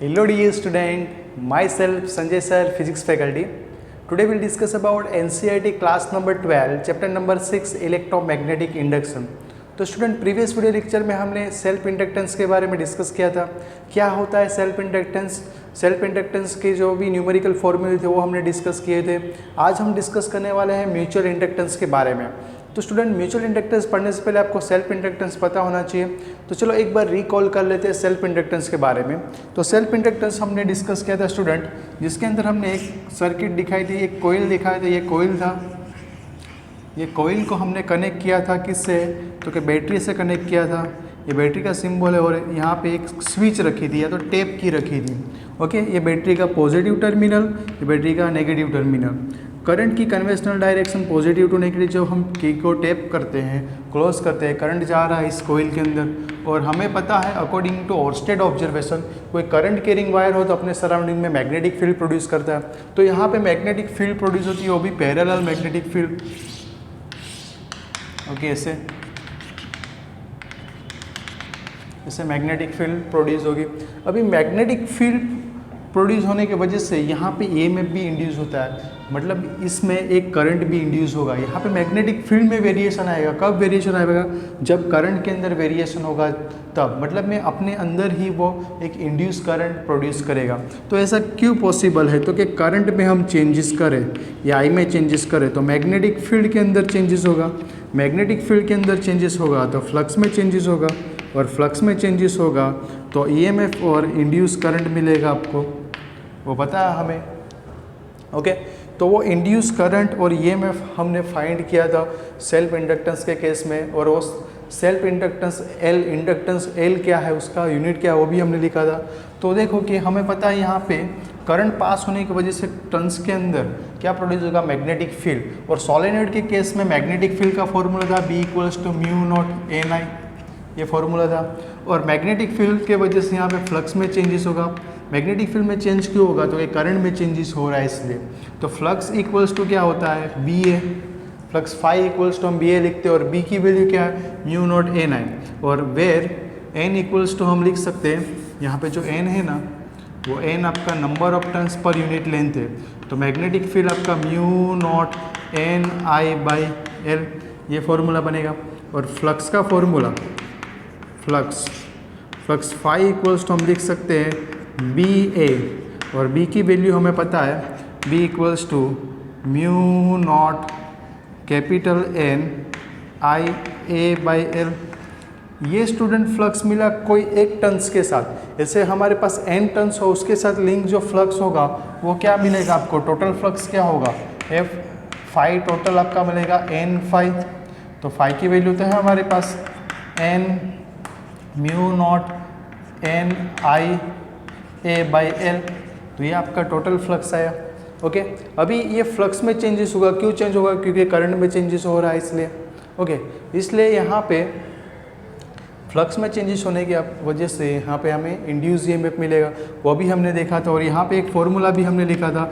Hello dear student, myself Sanjay sir, physics faculty. Today we'll discuss about NCERT class number 12, chapter number 6 electromagnetic induction. तो student previous video lecture में हमने self inductance के बारे में discuss किया था। क्या होता है सेल्फ इंडक्टेंस? सेल्फ इंडक्टेंस के जो भी न्यूमेरिकल फॉर्मूले थे वो हमने डिस्कस किए थे। आज हम डिस्कस करने वाले हैं म्यूचुअल इंडक्टेंस के बारे में। तो स्टूडेंट म्यूचुअल इंडक्टेंस पढ़ने से पहले आपको सेल्फ इंडक्टेंस पता होना चाहिए। तो चलो एक बार रिकॉल कर लेते हैं सेल्फ इंडक्टेंस के बारे में। तो सेल्फ इंडक्टेंस हमने डिस्कस किया था स्टूडेंट, जिसके अंदर हमने एक सर्किट दिखाई थी, एक कोयल दिखाया था। ये कोयल था, ये कोयल को हमने कनेक्ट किया था किससे? तो कि बैटरी से कनेक्ट किया था। ये बैटरी का सिंबल है और यहाँ पे एक स्विच रखी थी या तो टेप की रखी थी। ओके, ये बैटरी का पॉजिटिव टर्मिनल, ये बैटरी का नेगेटिव टर्मिनल। करंट की conventional direction positive to negative, जब हम की को टैप करते हैं, क्लोज करते हैं, करंट जा रहा है इस कोयल के अंदर। और हमें पता है अकॉर्डिंग टू ओर्स्टेड ऑब्जर्वेशन, कोई करंट कैरिंग वायर हो तो अपने सराउंडिंग में मैग्नेटिक फील्ड प्रोड्यूस करता है। तो यहाँ पे मैग्नेटिक फील्ड प्रोड्यूस होती है, वो भी पैरेलल मैग्नेटिक फील्ड। ओके, ऐसे मैग्नेटिक फील्ड प्रोड्यूस होगी। अभी मैग्नेटिक फील्ड प्रोड्यूस होने की वजह से यहाँ पे ईएमएफ भी इंड्यूस होता है, मतलब इसमें एक करंट भी इंड्यूस होगा। यहाँ पे मैग्नेटिक फील्ड में वेरिएशन आएगा। कब वेरिएशन आएगा? जब करंट के अंदर वेरिएशन होगा तब, मतलब में अपने अंदर ही वो एक इंड्यूस करंट प्रोड्यूस करेगा। तो ऐसा क्यों पॉसिबल है? तो कि करंट में हम चेंजेस करें या आई में चेंजेस करें तो मैग्नेटिक फील्ड के अंदर चेंजेस होगा। मैग्नेटिक फील्ड के अंदर चेंजेस होगा तो फ्लक्स में चेंजेस होगा, और फ्लक्स में चेंजेस होगा तो ईएमएफ और इंड्यूस करंट मिलेगा आपको, वो पता है हमें। ओके, तो वो इंड्यूस करंट और ईएमएफ हमने फाइंड किया था सेल्फ इंडक्टेंस के केस में। और वो सेल्फ इंडक्टेंस एल क्या है, उसका यूनिट क्या है, वो भी हमने लिखा था। तो देखो कि हमें पता है यहाँ पे करंट पास होने की वजह से टर्न्स के अंदर क्या प्रोड्यूस होगा? Magnetic field. और सोलेनॉइड के केस में मैग्नेटिक फील्ड का फॉर्मूला था B=μ0Ni, ये फॉर्मूला था। और मैग्नेटिक फील्ड के वजह से यहाँ पे फ्लक्स में चेंजेस होगा। मैग्नेटिक फील्ड में चेंज क्यों होगा? तो ये करंट में चेंजेस हो रहा है इसलिए। तो फ्लक्स इक्वल्स टू क्या होता है? BA। Flux phi equals to हम BA लिखते हैं, और B की वैल्यू क्या है? μ0Ni। और वेर N इक्वल्स टू हम लिख सकते हैं, यहाँ पे जो N है ना, वो N आपका number of turns per unit length है। तो मैग्नेटिक फील्ड आपका μ0Ni/L, ये फॉर्मूला बनेगा। और फ्लक्स का formula, flux phi equals to हम लिख सकते हैं BA, और B की वैल्यू हमें पता है, B इक्वल्स टू μ0N ये स्टूडेंट फ्लक्स मिला कोई एक टर्न्स के साथ। ऐसे हमारे पास n टर्न्स हो, उसके साथ लिंक जो फ्लक्स होगा वो क्या मिलेगा आपको? टोटल फ्लक्स क्या होगा? F फाई टोटल आपका मिलेगा N फाई। तो फाई की वैल्यू तो है हमारे पास N μ0Ni/L, तो ये आपका टोटल फ्लक्स आया। ओके, अभी ये फ्लक्स में चेंजेस होगा। क्यों चेंज होगा? क्योंकि करंट में चेंजेस हो रहा है इसलिए। ओके, इसलिए यहाँ पे फ्लक्स में चेंजेस होने की वजह से यहाँ पे हमें इंड्यूस ईएमएफ मिलेगा, वो भी हमने देखा था। और यहाँ पे एक फॉर्मूला भी हमने लिखा था,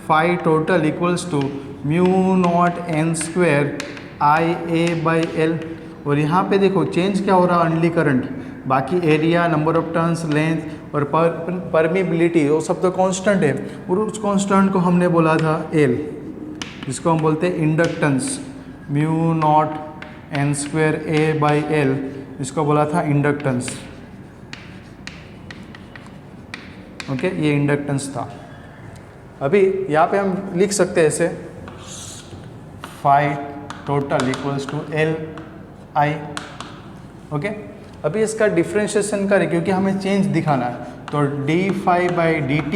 phi total equals to μ0N²Ia/L। और यहाँ पे देखो चेंज क्या हो रहा है? ओनली करंट, बाकी area, number of turns, length और परमिबिलिटी वो सब तो कांस्टेंट है। और उस कांस्टेंट को हमने बोला था L, जिसको हम बोलते हैं इंडक्टेंस। μ0N²A/L, इसको बोला था इंडक्टेंस। ओके, ये इंडक्टेंस था। अभी यहाँ पे हम लिख सकते हैं ऐसे, phi total equals to Li। Okay, अभी इसका डिफ्रेंशिएशन करें क्योंकि हमें चेंज दिखाना है। तो d∅/dt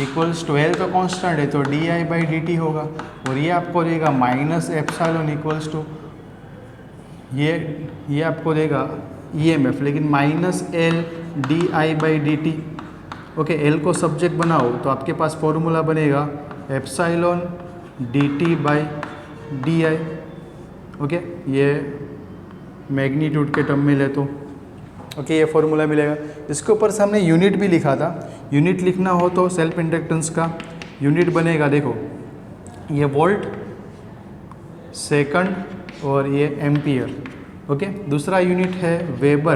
इक्वल्स टू L तो कांस्टेंट है, तो di/dt होगा। और ये आपको देगा -ε इक्वल्स टू, ये आपको देगा EMF, लेकिन -L di/dt। ओके, L को सब्जेक्ट बनाओ तो आपके पास फॉर्मूला बनेगा ε/dt/di। ओके, ये मैग्नीट्यूड के टर्म में ले तो ओके, ये फॉर्मूला मिलेगा। इसके ऊपर से हमने यूनिट भी लिखा था। यूनिट लिखना हो तो सेल्फ इंडक्टेंस का यूनिट बनेगा, देखो ये वोल्ट, सेकंड और ये एम्पियर। ओके, दूसरा यूनिट है वेबर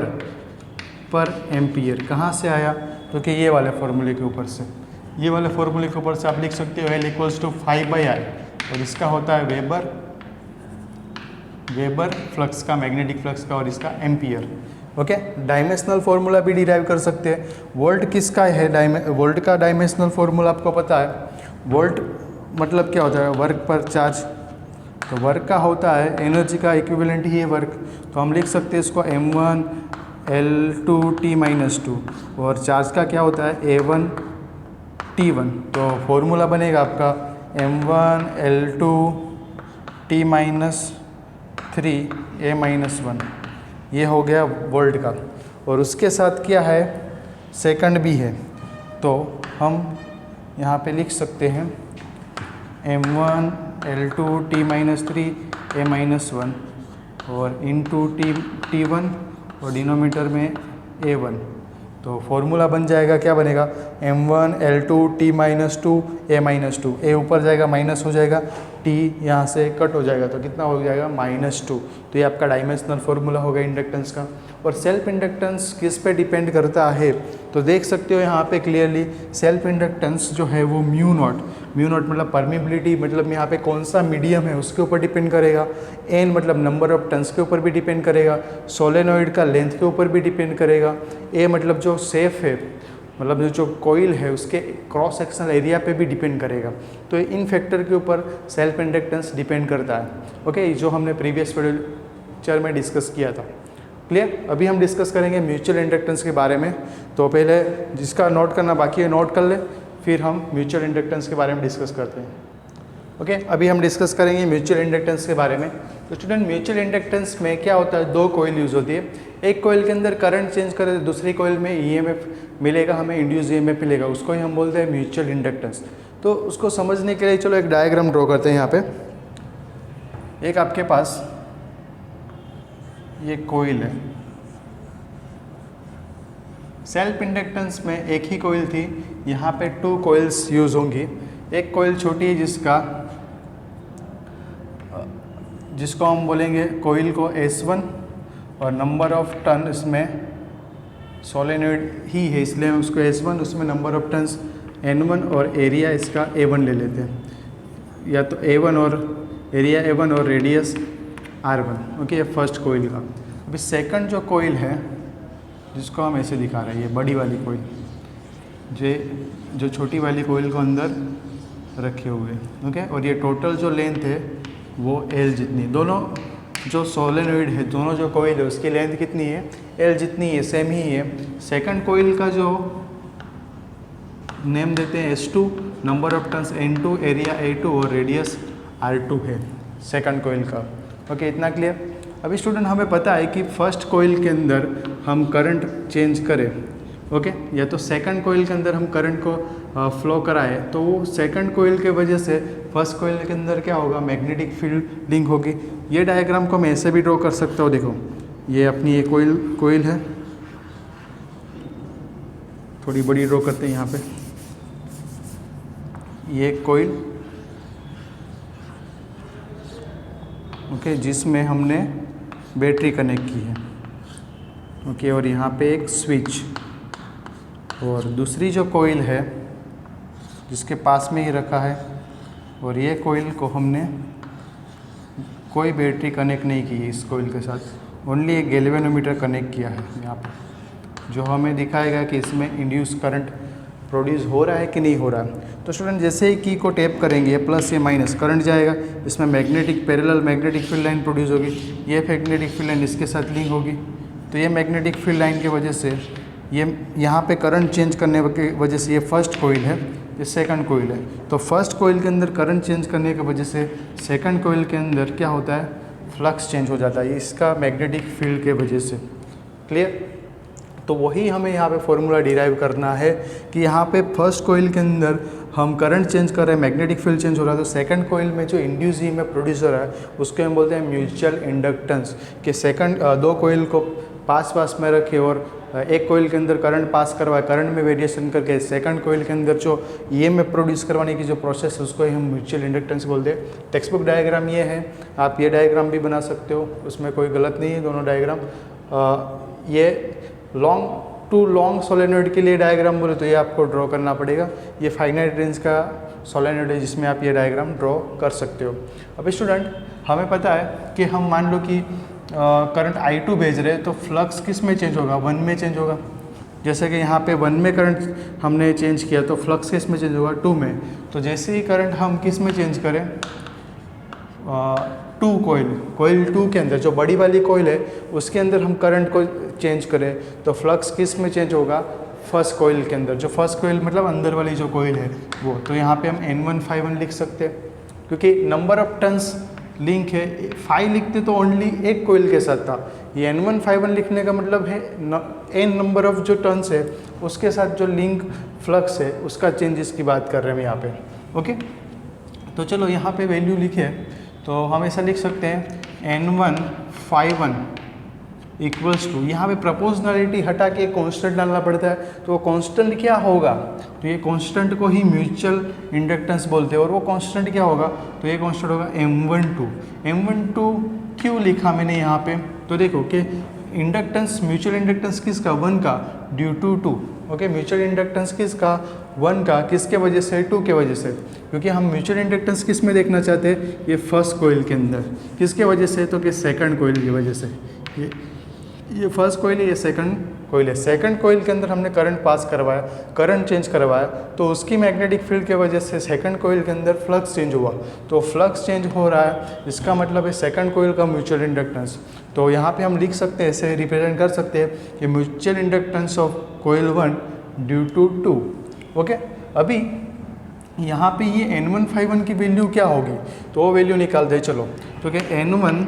पर एम्पियर। कहाँ से आया? तो कि ये वाले फॉर्मूले के ऊपर से, ये वाले फॉर्मूले के ऊपर से आप लिख सकते हो L इक्वल्स टू 5/I, और इसका होता है वेबर फ्लक्स का, मैग्नेटिक फ्लक्स का, और इसका एम्पियर। ओके, डायमेंशनल फॉर्मूला भी डिराइव कर सकते हैं। वोल्ट किसका है? वोल्ट का डायमेंशनल फॉर्मूला आपको पता है। वोल्ट मतलब क्या होता है? वर्क पर चार्ज। तो वर्क का होता है एनर्जी का इक्विवेलेंट ही है वर्क, तो हम लिख सकते हैं इसको m1 L2 T-2, और चार्ज का क्या होता है? A1 T1। तो फॉर्मूला बनेगा आपका m1 L2 T-3 A-1, ये हो गया वोल्ट का। और उसके साथ क्या है? सेकंड भी है, तो हम यहाँ पे लिख सकते हैं m1 L2 T-3 A-1 और इंटू T1 और डिनोमीटर में A1। तो फॉर्मूला बन जाएगा, क्या बनेगा? m1 L2 T-2 A-2। ए ऊपर जाएगा, माइनस हो जाएगा, T यहाँ से कट हो जाएगा, तो कितना हो जाएगा? -2। तो ये आपका डायमेंशनल फॉर्मूला होगा इंडक्टेंस का। और सेल्फ इंडक्टेंस किस पे डिपेंड करता है? तो देख सकते हो यहाँ पे क्लियरली, सेल्फ इंडक्टेंस जो है वो म्यू नॉट मतलब परमिबिलिटी, मतलब यहाँ पे कौन सा मीडियम है उसके ऊपर डिपेंड करेगा। एन मतलब नंबर ऑफ टर्न्स के ऊपर भी डिपेंड करेगा। सोलेनॉइड का लेंथ के ऊपर भी डिपेंड करेगा। ए मतलब जो सेफ है, मतलब जो कोइल है उसके क्रॉस सेक्शनल एरिया पे भी डिपेंड करेगा। तो इन फैक्टर के ऊपर सेल्फ इंडक्टेंस डिपेंड करता है। ओके, जो हमने प्रीवियस लेक्चर में डिस्कस किया था। क्लियर? अभी हम डिस्कस करेंगे म्यूचुअल इंडक्टेंस के बारे में। तो पहले जिसका नोट करना बाकी है नोट कर ले, फिर हम म्यूचुअल इंडक्टेंस के बारे में डिस्कस करते हैं। ओके, अभी हम डिस्कस करेंगे म्यूचुअल इंडक्टेंस के बारे में। तो स्टूडेंट, म्यूचुअल इंडक्टेंस में क्या होता है? दो कोइल यूज़ होती है। एक कोइल के अंदर करंट चेंज करे तो दूसरी कोइल में ईएमएफ मिलेगा, हमें इंड्यूस ईएमएफ मिलेगा, उसको ही हम बोलते हैं म्यूचुअल इंडक्टेंस। तो उसको समझने के लिए चलो एक डायग्राम ड्रॉ करते हैं। यहाँ पे एक आपके पास ये कोइल है। सेल्फ इंडक्टेंस में एक ही कोइल थी, यहाँ पे 2 कोइल्स यूज़ होंगी। एक कोइल छोटी है जिसको हम बोलेंगे कोइल को S1, और नंबर ऑफ टर्न इसमें सोलेनॉइड ही है इसलिए हम उसको S1, उसमें नंबर ऑफ टर्न्स N1 और एरिया इसका A1 ले लेते हैं, या तो A1 और एरिया A1 और रेडियस R1। ओके, ये फर्स्ट कोइल का। अभी सेकंड जो कोइल है जिसको हम ऐसे दिखा रहे हैं, ये बड़ी वाली कोइल जो छोटी वाली कोइल को अंदर रखे हुए हैं। ओके, और ये टोटल जो लेंथ है वो L जितनी, दोनों जो सोलेनॉइड है, दोनों जो कोइल है उसकी लेंथ कितनी है? L जितनी है, सेम ही है। सेकंड कोइल का जो नेम देते हैं S2, number of turns N2, area A2 और रेडियस R2 है सेकंड कोइल का। ओके, इतना क्लियर? अभी स्टूडेंट, हमें पता है कि फर्स्ट कोइल के अंदर हम करंट चेंज करें, ओके, या तो सेकंड कोइल के अंदर हम करंट को फ्लो कराए, तो वो सेकंड कोइल के वजह से फर्स्ट कोइल के अंदर क्या होगा? मैग्नेटिक फील्ड लिंक होगी। ये डायग्राम को मैं ऐसे भी ड्रॉ कर सकता हूँ। देखो, ये अपनी ये कोइल है, थोड़ी बड़ी ड्रॉ करते हैं यहाँ पे। ये कोइल, ओके, जिसमें हमने बैटरी कनेक्ट की है। ओके, और यहाँ पे एक स्विच, और दूसरी जो कोइल है जिसके पास में ही रखा है, और ये कोइल को हमने कोई बैटरी कनेक्ट नहीं की है इस कोइल के साथ, ओनली एक गैल्वेनोमीटर कनेक्ट किया है यहाँ पे, जो हमें दिखाएगा कि इसमें इंड्यूस करंट प्रोड्यूस हो रहा है कि नहीं हो रहा है। तो स्टूडेंट, जैसे ही की को टैप करेंगे, प्लस या माइनस करंट जाएगा, इसमें parallel magnetic field line produce होगी। ये मैग्नेटिक फील्ड लाइन इसके साथ लिंक होगी, तो ये मैग्नेटिक फील्ड लाइन की वजह से ये यहाँ पे करंट चेंज करने की वजह से ये फर्स्ट कोइल है, ये सेकंड कोइल है। तो फर्स्ट कोइल के अंदर करंट चेंज करने की वजह से सेकंड कोइल के अंदर क्या होता है? फ्लक्स चेंज हो जाता है, इसका मैग्नेटिक फील्ड के वजह से। क्लियर? तो वही हमें यहाँ पे फॉर्मूला डिराइव करना है कि यहाँ पे फर्स्ट कोइल के अंदर हम करंट चेंज कर रहे हैं, मैग्नेटिक फील्ड चेंज हो रहा है, तो सेकंड कोइल में जो इंड्यूस ईएमएफ प्रोड्यूस हो रहा है उसको हम बोलते हैं म्यूचुअल इंडक्टेंस। कि दो कोइल को पास में रखे और एक कोइल के अंदर करंट पास करवाए, करंट में वेरिएशन करके सेकंड कोइल के अंदर जो ईएमएफ प्रोड्यूस करवाने की जो प्रोसेस है उसको ही हम म्यूचुअल इंडक्टेंस बोलते हैं। टेक्स्ट बुक डायग्राम ये है, आप ये डायग्राम भी बना सकते हो, उसमें कोई गलत नहीं है, दोनों डायग्राम। ये लॉन्ग टू लॉन्ग सोलेनोइड के लिए डायग्राम बोले तो ये आपको ड्रॉ करना पड़ेगा। ये फाइनाइट रेंज का सोलेनोइड है जिसमें आप ये डायग्राम ड्रॉ कर सकते हो। अब स्टूडेंट हमें पता है कि हम मान लो कि करंट I2 भेज रहे हैं तो फ्लक्स किस में चेंज होगा, 1 में चेंज होगा। जैसे कि यहाँ पे 1 में करंट हमने चेंज किया तो फ्लक्स किस में चेंज होगा, 2 में। तो जैसे ही करंट हम किस में चेंज करें, 2 कोयल 2 के अंदर, जो बड़ी वाली कोयल है उसके अंदर हम करंट को चेंज करें तो फ्लक्स किस में चेंज होगा, फर्स्ट कोयल के अंदर। जो फर्स्ट कोयल मतलब अंदर वाली जो कोयल है वो। तो यहाँ पे हम N1 लिख सकते हैं क्योंकि नंबर ऑफ टर्न्स लिंक है। 5 लिखते तो ओनली एक कोयल के साथ था, ये N1 लिखने का मतलब है n नंबर ऑफ जो टर्न्स है उसके साथ जो लिंक फ्लक्स है उसका चेंजेस की बात कर रहे हैं हम यहाँ पे। ओके, तो चलो यहाँ पे वैल्यू लिखे तो हम ऐसा लिख सकते हैं N1 इक्वल्स टू, यहाँ पे प्रपोजनलिटी हटा के कांस्टेंट डालना पड़ता है। तो वो कांस्टेंट क्या होगा, तो ये कांस्टेंट को ही म्यूचुअल इंडक्टेंस बोलते हैं। और वो कांस्टेंट क्या होगा, तो ये कांस्टेंट होगा M12 क्यों लिखा मैंने यहाँ पे, तो देखो कि इंडक्टेंस, म्यूचुअल इंडक्टेंस किसका, 1 का, due to 2। Okay, mutual inductance किसका, 1 का, किसके वजह से, 2 के वजह से। क्योंकि हम म्यूचुअल इंडक्टेंस किस में देखना चाहते हैं, ये फर्स्ट कोयल के अंदर। किसके वजह से, तो कि सेकंड कोयल की वजह से। ये फर्स्ट कोयल है, ये सेकंड कोयल है। सेकंड कोयल के अंदर हमने करंट पास करवाया, करंट चेंज करवाया, तो उसकी मैग्नेटिक फील्ड के वजह से सेकंड कोयल के अंदर फ्लक्स चेंज हुआ। तो फ्लक्स चेंज हो रहा है, इसका मतलब है सेकंड कोयल का म्यूचुअल इंडक्टेंस। तो यहाँ पे हम लिख सकते हैं, ऐसे रिप्रेजेंट कर सकते हैं कि mutual inductance of coil 1 due to 2। Okay, अभी यहाँ पे ये N1 की वैल्यू क्या होगी, तो वो वैल्यू निकाल दे चलो। तो क्या N1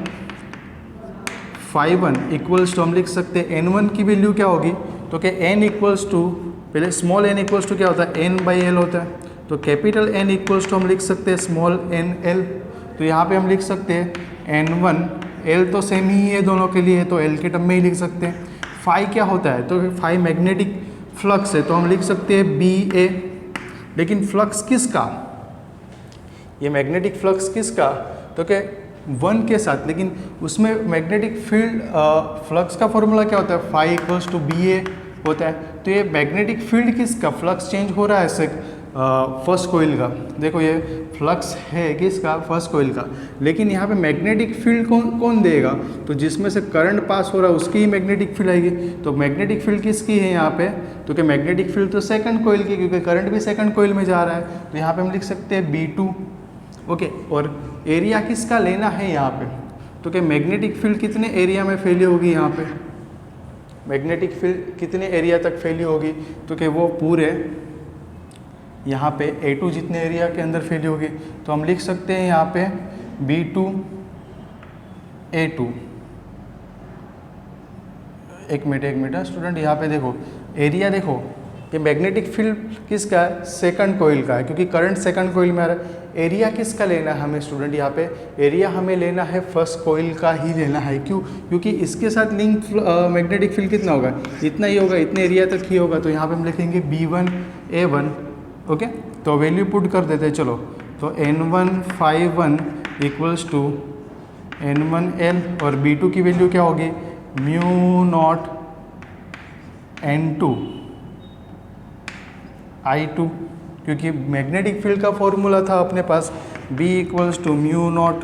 इक्वल्स टू, हम लिख सकते हैं N1 की वैल्यू क्या होगी, तो क्या N इक्वल्स टू, पहले स्मॉल n इक्वल्स टू क्या होता है, N/L होता है। तो कैपिटल N इक्वल्स टू हम लिख सकते हैं स्मॉल n/L। तो यहाँ पे हम लिख सकते हैं N1, L तो सेम ही है दोनों के लिए, तो L के टर्म में ही लिख सकते हैं। फाई क्या होता है, तो फाई मैग्नेटिक फ्लक्स है, तो हम लिख सकते हैं BA। लेकिन फ्लक्स किसका, ये मैग्नेटिक फ्लक्स किसका, तो क्या 1 के साथ, लेकिन उसमें मैग्नेटिक फील्ड फ्लक्स का फॉर्मूला क्या होता है, फाई इक्वल्स टू BA होता है। तो ये मैग्नेटिक फील्ड किसका, फ्लक्स चेंज हो रहा है ऐसे फर्स्ट कोयल का। देखो ये फ्लक्स है किसका, फर्स्ट कोयल का, लेकिन यहाँ पे मैग्नेटिक फील्ड कौन देगा, तो जिसमें से करंट पास हो रहा है उसकी ही मैग्नेटिक फील्ड आएगी। तो मैग्नेटिक फील्ड किसकी है यहाँ पे, तो क्या मैग्नेटिक फील्ड तो सेकंड कोयल की, क्योंकि करंट भी सेकंड कोयल में जा रहा है। तो यहाँ पे हम लिख सकते हैं B2। ओके, और एरिया किसका लेना है यहाँ पे, तो क्या मैग्नेटिक फील्ड कितने एरिया में फैली होगी, यहाँ पे मैग्नेटिक फील्ड कितने एरिया तक फैली होगी, तो क्या वो पूरे यहाँ पे A2 जितने एरिया के अंदर फैली होगी। तो हम लिख सकते हैं यहाँ पे B2 A2। एक मिनट स्टूडेंट, यहाँ पे देखो एरिया, देखो ये मैग्नेटिक फील्ड किसका है, सेकंड कोयल का है, क्योंकि करंट सेकंड कोयल में आ रहा है। एरिया किसका लेना है हमें स्टूडेंट, यहाँ पे एरिया हमें लेना है फर्स्ट कोयल का ही लेना है। क्यों, क्योंकि इसके साथ लिंक मैग्नेटिक फील्ड कितना होगा, इतना ही होगा, इतने एरिया तक ही होगा। तो यहाँ पे हम लिखेंगे B1 A1। ओके, तो वैल्यू पुट कर देते हैं चलो। तो N1 इक्वल्स टू N1L, और B2 की वैल्यू क्या होगी, μ0 N2 I2, क्योंकि मैग्नेटिक फील्ड का फॉर्मूला था अपने पास B equals to μ0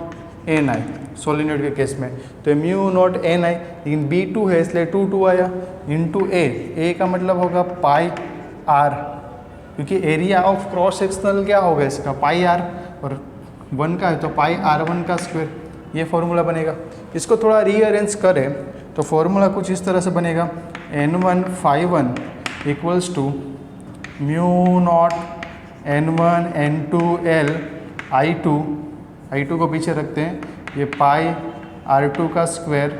Ni solenoid के केस में। तो μ0 Ni, लेकिन B2 है इसलिए 2 आया, इंटू A का मतलब होगा पाई R, क्योंकि एरिया ऑफ क्रॉस सेक्शनल क्या होगा इसका, पाई R, और 1 का है तो पाई R1 का स्क्वायर, ये फॉर्मूला बनेगा। इसको थोड़ा रीअरेंज करें तो फॉर्मूला कुछ इस तरह से बनेगा, N1 equals to μ0 N1 N2L I2 को पीछे रखते हैं, ये पाई R2 का स्क्वायर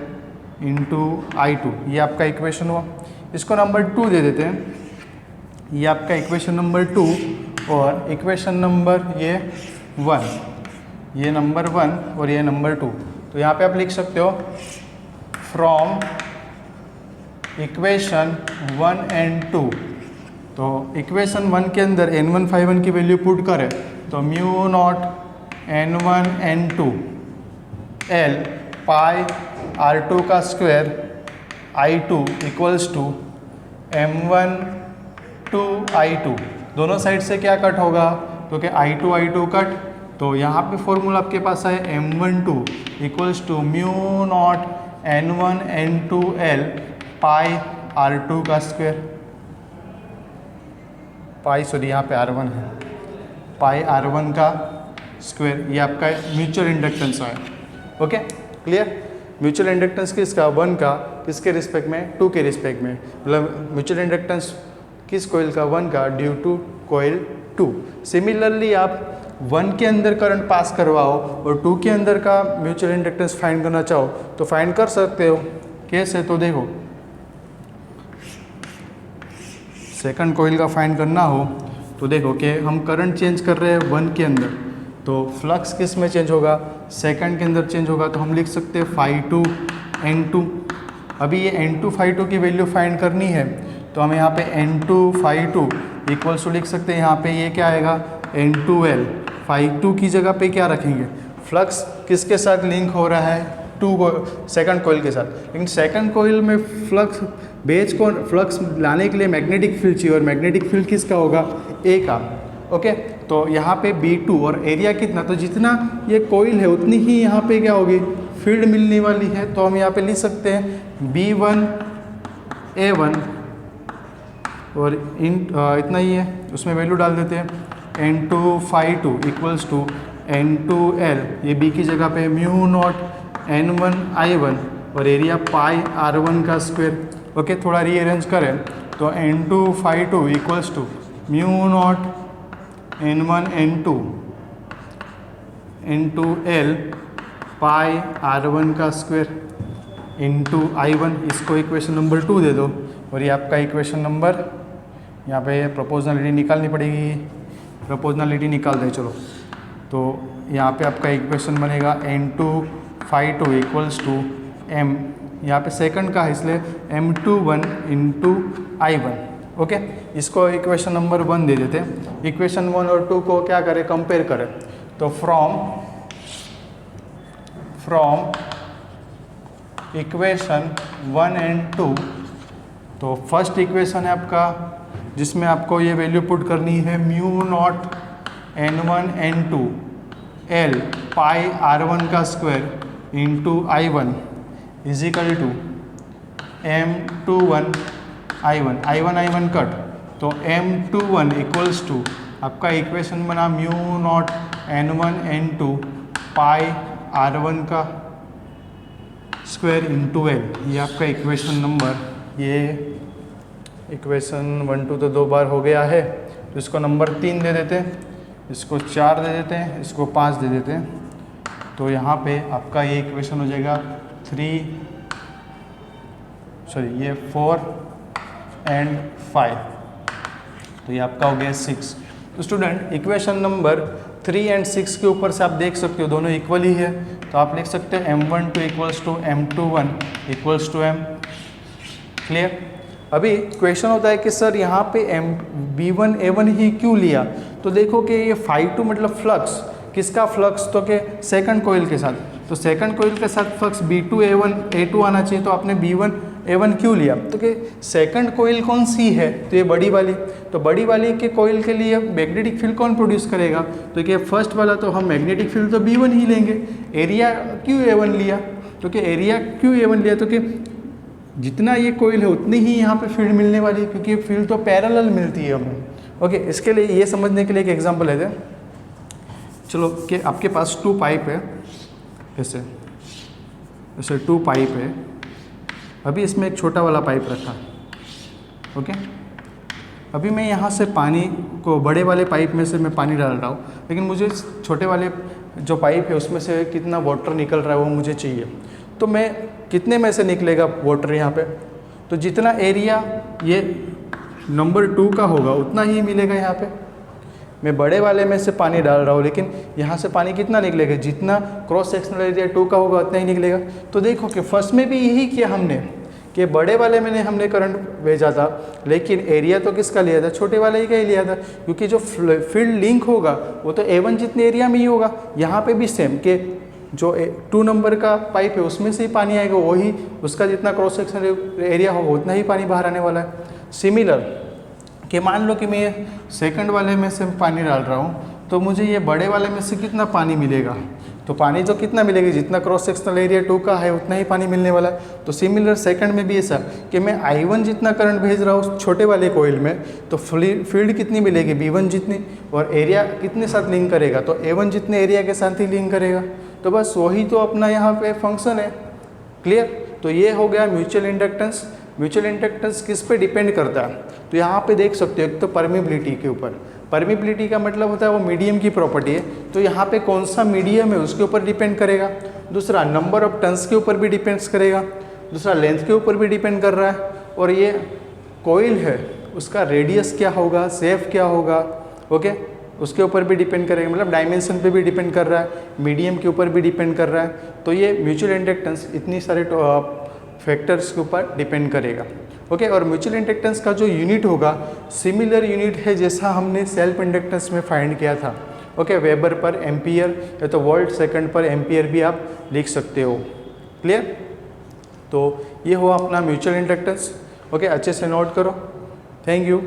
इंटू I2, ये आपका इक्वेशन हुआ। इसको नंबर 2 दे देते हैं, ये आपका इक्वेशन नंबर 2, और इक्वेशन नंबर ये 1, ये नंबर 1 और ये नंबर 2। तो यहाँ पे आप लिख सकते हो फ्रॉम इक्वेशन 1 एंड 2। तो इक्वेशन 1 के अंदर N1 की वैल्यू पुट करें तो μ0 N1 N2 L पाई R2 का square I2 equals to M1 to I2, दोनों साइड से क्या कट होगा, क्योंकि I2 कट, तो यहाँ पे फॉर्मूला आपके पास है M12 equals to mu naught N1 N2L pi R2 का स्क्वायर, पाई सॉरी यहाँ पे R1 है, पाई R1 का स्क्वायर, ये आपका म्यूचुअल इंडक्टेंस है। ओके क्लियर, म्यूचुअल इंडक्टेंस किसका, 1 का, किसके रिस्पेक्ट में, 2 के रिस्पेक्ट में, मतलब म्यूचुअल इंडक्टेंस किस कोयल का, 1 का ड्यू टू कोयल 2। सिमिलरली आप 1 के अंदर करंट पास करवाओ और 2 के अंदर का म्यूचुअल इंडक्टेंस फाइंड करना चाहो तो फाइंड कर सकते हो। कैसे, तो देखो सेकंड कोयल का फाइंड करना हो तो देखो कि हम करंट चेंज कर रहे हैं 1 के अंदर, तो फ्लक्स किस में चेंज होगा, सेकंड के अंदर चेंज होगा, तो हम लिख सकते हैं phi2 N2। अभी ये N2 phi2 की वैल्यू फाइंड करनी है तो हम यहाँ पे N2 phi2 इक्वल्स टू लिख सकते हैं, यहाँ पे ये क्या आएगा N2L, phi2 की जगह पे क्या रखेंगे, फ्लक्स किसके साथ लिंक हो रहा है, सेकंड कोयल के साथ, लेकिन सेकंड कोयल में फ्लक्स बेस को फ्लक्स लाने के लिए मैग्नेटिक फील्ड चाहिए और मैग्नेटिक फील्ड किसका होगा, ए का। ओके तो यहाँ पे B2 और एरिया कितना, तो जितना ये कोयल है उतनी ही यहाँ पे क्या होगी, फील्ड मिलने वाली है, तो हम यहाँ पे लिख सकते हैं B1 A1 और इतना ही है, उसमें वैल्यू डाल देते हैं N2 phi2 equals to N2L, ये B की जगह पे म्यू नॉट N1 I1 और एरिया पाई R1 का स्क्वायर। ओके थोड़ा रीअरेंज करें तो N2 phi2 equals to mu naught N1 N2 N2L pi R1 का स्क्वायर इंटू I1, इसको इक्वेशन नंबर 2 दे दो और ये आपका इक्वेशन नंबर, यहाँ पे प्रोपोर्शनलिटी निकालनी पड़ेगी, प्रोपोर्शनलिटी निकाल दे चलो, तो यहाँ पे आपका इक्वेशन बनेगा N2 phi2 equals to M, यहाँ पे सेकंड का है इसलिए M21 इंटू I1। ओके इसको इक्वेशन नंबर 1 दे देते हैं, इक्वेशन 1 और 2 को क्या करें, कंपेयर करें, तो फ्रॉम इक्वेशन 1 एंड 2, तो फर्स्ट इक्वेशन है आपका जिसमें आपको ये वैल्यू पुट करनी है mu naught N1 N2 L pi R1 का square into I1 is equal to M21 I1 cut, तो M21 इक्वल्स टू आपका इक्वेशन बना mu naught N1 N2 pi R1 का स्क्वायर इंटू L, ये आपका इक्वेशन नंबर, ये इक्वेशन 1 2 तो 2 बार हो गया है, तो इसको नंबर 3 दे देते हैं, इसको 4 दे देते हैं, इसको 5 दे देते हैं, तो यहाँ पे आपका ये इक्वेशन हो जाएगा 4 एंड 5, तो ये आपका हो गया 6। तो स्टूडेंट इक्वेशन नंबर 3 एंड 6 के ऊपर से आप देख सकते हो दोनों इक्वल ही है, तो आप लिख सकते हैं M12 equals to M21 equals to M। Clear. अभी क्वेश्चन होता है कि सर यहाँ पे B1 A1 ही क्यों लिया, तो देखो कि ये phi2 मतलब फ्लक्स, किसका फ्लक्स, तो कि सेकंड कोयल के साथ, तो सेकंड कोयल के साथ फ्लक्स B2 A1 A2 आना चाहिए, तो आपने B1 A1 क्यों लिया, तो कि सेकंड कोयल कौन सी है, तो ये बड़ी वाली, तो बड़ी वाली के कोयल के लिए मैग्नेटिक फील्ड कौन प्रोड्यूस करेगा, तो कि फर्स्ट वाला, तो हम मैग्नेटिक फील्ड तो B1 ही लेंगे। एरिया क्यों A1 लिया, तो कि एरिया क्यों A1 लिया, तो कि जितना ये कोयल है उतनी ही यहाँ पे फील्ड मिलने वाली है, क्योंकि फील्ड तो पैरेलल मिलती है हमें। ओके इसके लिए ये समझने के लिए एक एग्जांपल लेते हैं, चलो कि आपके पास 2 पाइप है, ऐसे 2 पाइप है, अभी इसमें एक छोटा वाला पाइप रखा, ओके अभी मैं यहाँ से पानी को बड़े वाले पाइप में से मैं पानी डाल रहा हूँ, लेकिन मुझे छोटे वाले जो पाइप है उसमें से कितना वाटर निकल रहा है वो मुझे चाहिए, तो मैं कितने में से निकलेगा वाटर यहाँ पे, तो जितना एरिया ये नंबर 2 का होगा उतना ही मिलेगा यहाँ पे। मैं बड़े वाले में से पानी डाल रहा हूँ, लेकिन यहाँ से पानी कितना निकलेगा, जितना क्रॉस सेक्शनल एरिया 2 का होगा उतना ही निकलेगा। तो देखो कि फर्स्ट में भी यही किया हमने कि बड़े वाले में हमने करंट भेजा था, लेकिन एरिया तो किसका लिया था, छोटे वाले ही का ही लिया था, क्योंकि जो फील्ड लिंक होगा वो तो A1 जितने एरिया में ही होगा। यहाँ पे भी सेम कि जो 2 नंबर का पाइप है उसमें से ही पानी आएगा, वही उसका जितना क्रॉस सेक्शनल एरिया होगा उतना ही पानी बाहर आने वाला है। सिमिलर कि मान लो कि मैं सेकंड वाले में से पानी डाल रहा हूँ, तो मुझे ये बड़े वाले में से कितना पानी मिलेगा, तो पानी तो कितना मिलेगा, जितना क्रॉस सेक्शनल एरिया 2 का है उतना ही पानी मिलने वाला है। तो सिमिलर सेकंड में भी ऐसा कि मैं I1 जितना करंट भेज रहा हूँ छोटे वाले कोयल में, तो फील्ड कितनी मिलेगी, V1 जितनी, और एरिया कितने साथ लिंक करेगा, तो A1 जितने एरिया के साथ ही लिंक करेगा। तो बस वही तो अपना यहाँ पे फंक्शन है। क्लियर। तो ये हो गया म्यूचुअल इंडक्टेंस। म्यूचुअल इंडक्टेंस किस पे डिपेंड करता है, तो यहाँ पे देख सकते हो एक तो परमिबिलिटी के ऊपर। परमिबिलिटी का मतलब होता है वो मीडियम की प्रॉपर्टी है, तो यहाँ पे कौन सा मीडियम है उसके ऊपर डिपेंड करेगा। दूसरा नंबर ऑफ टर्न्स के ऊपर भी डिपेंड्स करेगा। दूसरा लेंथ के ऊपर भी डिपेंड कर रहा है। और ये कोयल है उसका रेडियस क्या होगा, शेप क्या होगा, ओके, उसके ऊपर भी डिपेंड करेगा, मतलब डायमेंशन पे भी डिपेंड कर रहा है, मीडियम के ऊपर भी डिपेंड कर रहा है। तो ये म्यूचुअल इंडक्टेंस इतनी सारे फैक्टर्स के ऊपर डिपेंड करेगा। ओके। और म्यूचुअल इंडक्टेंस का जो यूनिट होगा सिमिलर यूनिट है जैसा हमने सेल्फ इंडक्टेंस में फाइंड किया था। ओके, वेबर पर एम्पियर या तो वोल्ट सेकंड पर एम्पियर भी आप लिख सकते हो। क्लियर। तो ये हुआ अपना म्यूचुअल इंडक्टेंस। ओके, अच्छे से नोट करो। Thank you.